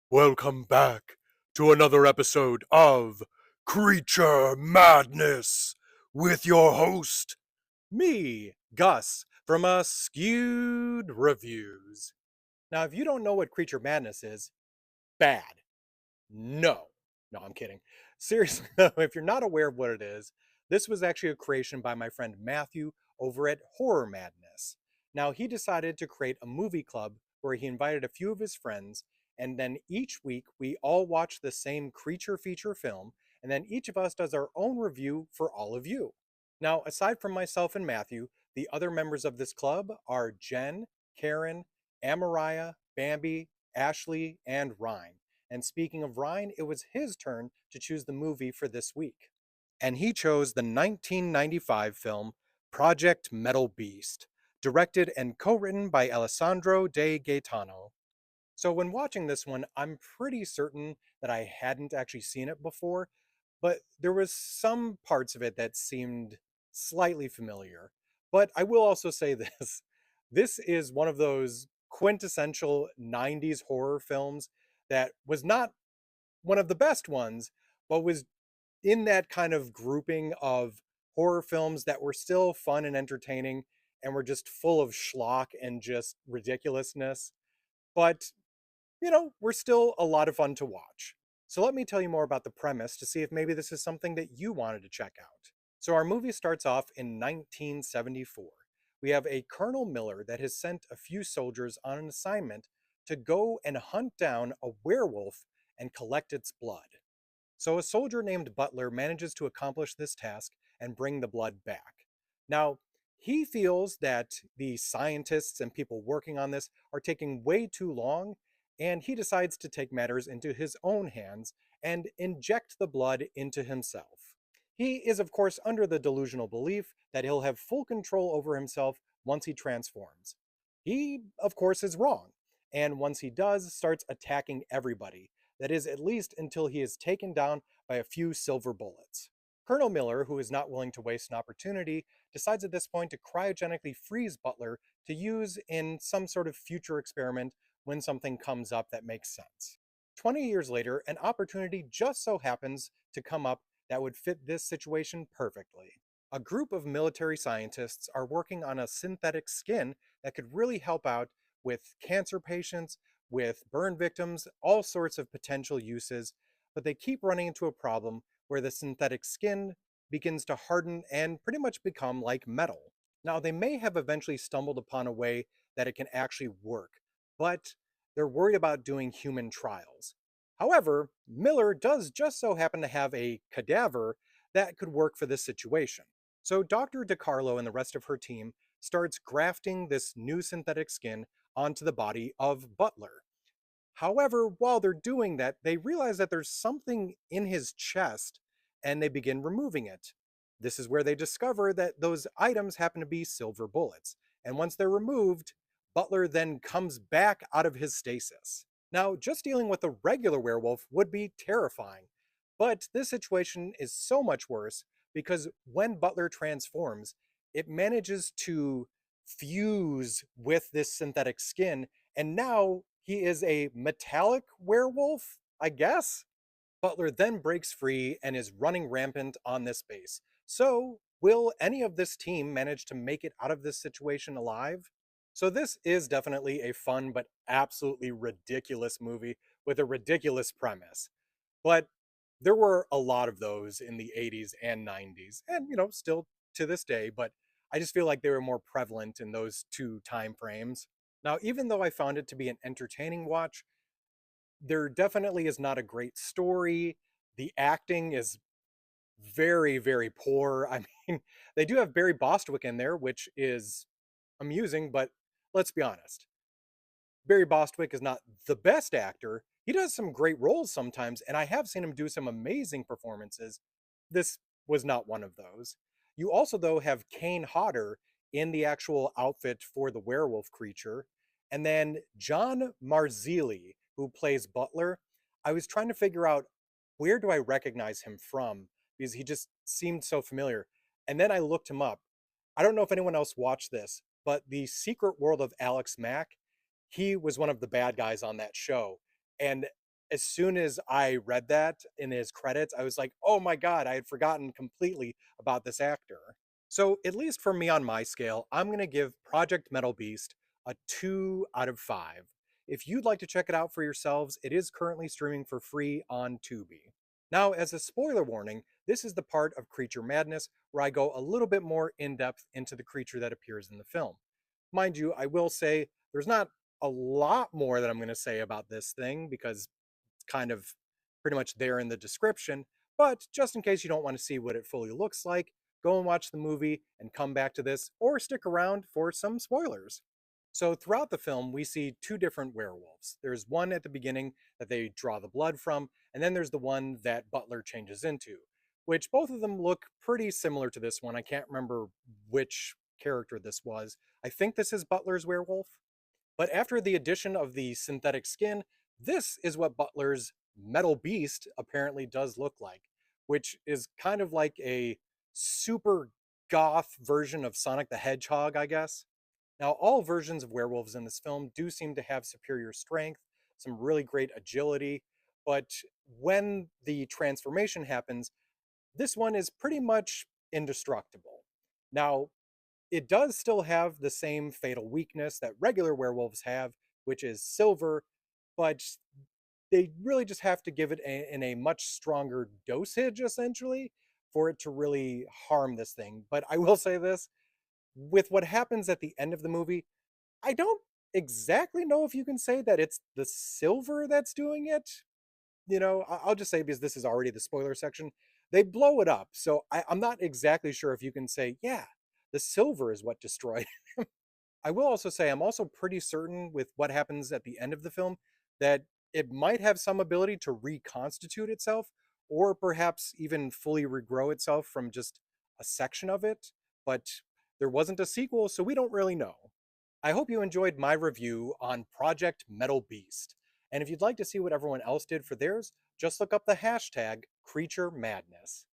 Welcome back to another episode of Creature Madness with your host, me, Gus, from Askewed Reviews. Now, if you don't know what Creature Madness is, bad. No. No, I'm kidding. Seriously, though, if you're not aware of what it is, this was actually a creation by my friend Matthew over at Horror Madness. Now, he decided to create a movie club where he invited a few of his friends, and then each week we all watch the same creature feature film, and then each of us does our own review for all of you. Now, aside from myself and Matthew, the other members of this club are Jen, Karen, Amariah, Bambi, Ashley, and Ryne. And speaking of Ryne, it was his turn to choose the movie for this week. And he chose the 1995 film Project Metal Beast, directed and co-written by Alessandro De Gaetano. So when watching this one, I'm pretty certain that I hadn't actually seen it before, but there was some parts of it that seemed slightly familiar. But I will also say this. This is one of those quintessential 90s horror films that was not one of the best ones, but was in that kind of grouping of horror films that were still fun and entertaining and were just full of schlock and just ridiculousness. But we're still a lot of fun to watch. So let me tell you more about the premise to see if maybe this is something that you wanted to check out. So our movie starts off in 1974. We have a Colonel Miller that has sent a few soldiers on an assignment to go and hunt down a werewolf and collect its blood. So a soldier named Butler manages to accomplish this task and bring the blood back. Now, he feels that the scientists and people working on this are taking way too long, and he decides to take matters into his own hands and inject the blood into himself. He is, of course, under the delusional belief that he'll have full control over himself once he transforms. He, of course, is wrong, and once he does, starts attacking everybody. That is, at least until he is taken down by a few silver bullets. Colonel Miller, who is not willing to waste an opportunity, decides at this point to cryogenically freeze Butler to use in some sort of future experiment when something comes up that makes sense. 20 years later, an opportunity just so happens to come up that would fit this situation perfectly. A group of military scientists are working on a synthetic skin that could really help out with cancer patients, with burn victims, all sorts of potential uses, but they keep running into a problem where the synthetic skin begins to harden and pretty much become like metal. Now, they may have eventually stumbled upon a way that it can actually work, but they're worried about doing human trials. However, Miller does just so happen to have a cadaver that could work for this situation. So Dr. DiCarlo and the rest of her team starts grafting this new synthetic skin onto the body of Butler. However, while they're doing that, they realize that there's something in his chest and they begin removing it. This is where they discover that those items happen to be silver bullets. And once they're removed, Butler then comes back out of his stasis. Now, just dealing with a regular werewolf would be terrifying, but this situation is so much worse because when Butler transforms, it manages to fuse with this synthetic skin, and now he is a metallic werewolf, I guess? Butler then breaks free and is running rampant on this base. So, will any of this team manage to make it out of this situation alive? So, this is definitely a fun but absolutely ridiculous movie with a ridiculous premise. But there were a lot of those in the 80s and 90s, and still to this day, but I just feel like they were more prevalent in those two time frames. Now, even though I found it to be an entertaining watch, there definitely is not a great story. The acting is very, very poor. I mean, they do have Barry Bostwick in there, which is amusing, but let's be honest. Barry Bostwick is not the best actor. He does some great roles sometimes, and I have seen him do some amazing performances. This was not one of those. You also, though, have Kane Hodder in the actual outfit for the werewolf creature, and then John Marzilli, who plays Butler. I was trying to figure out where do I recognize him from because he just seemed so familiar. And then I looked him up. I don't know if anyone else watched this, but the Secret World of Alex Mack, he was one of the bad guys on that show. And as soon as I read that in his credits, I was like, oh my God, I had forgotten completely about this actor. So, at least for me on my scale, I'm going to give Project Metal Beast a 2 out of 5. If you'd like to check it out for yourselves, it is currently streaming for free on Tubi. Now, as a spoiler warning, this is the part of Creature Madness where I go a little bit more in depth into the creature that appears in the film. Mind you, I will say there's not a lot more that I'm going to say about this thing because it's kind of pretty much there in the description. But just in case you don't want to see what it fully looks like, go and watch the movie and come back to this, or stick around for some spoilers. So, throughout the film, we see two different werewolves. There's one at the beginning that they draw the blood from, and then there's the one that Butler changes into, which both of them look pretty similar to this one. I can't remember which character this was. I think this is Butler's werewolf. But after the addition of the synthetic skin, this is what Butler's Metal Beast apparently does look like, which is kind of like a super goth version of Sonic the Hedgehog, I guess. Now, all versions of werewolves in this film do seem to have superior strength, some really great agility, but when the transformation happens, this one is pretty much indestructible. Now, it does still have the same fatal weakness that regular werewolves have, which is silver, but they really just have to give it in a much stronger dosage, essentially, for it to really harm this thing. But I will say this, with what happens at the end of the movie, I don't exactly know if you can say that it's the silver that's doing it. I'll just say, because this is already the spoiler section, they blow it up. So I'm not exactly sure if you can say, yeah, the silver is what destroyed. I will also say I'm also pretty certain with what happens at the end of the film that it might have some ability to reconstitute itself, or perhaps even fully regrow itself from just a section of it. But there wasn't a sequel, so we don't really know. I hope you enjoyed my review on Project Metal Beast. And if you'd like to see what everyone else did for theirs, just look up the hashtag Creature Madness.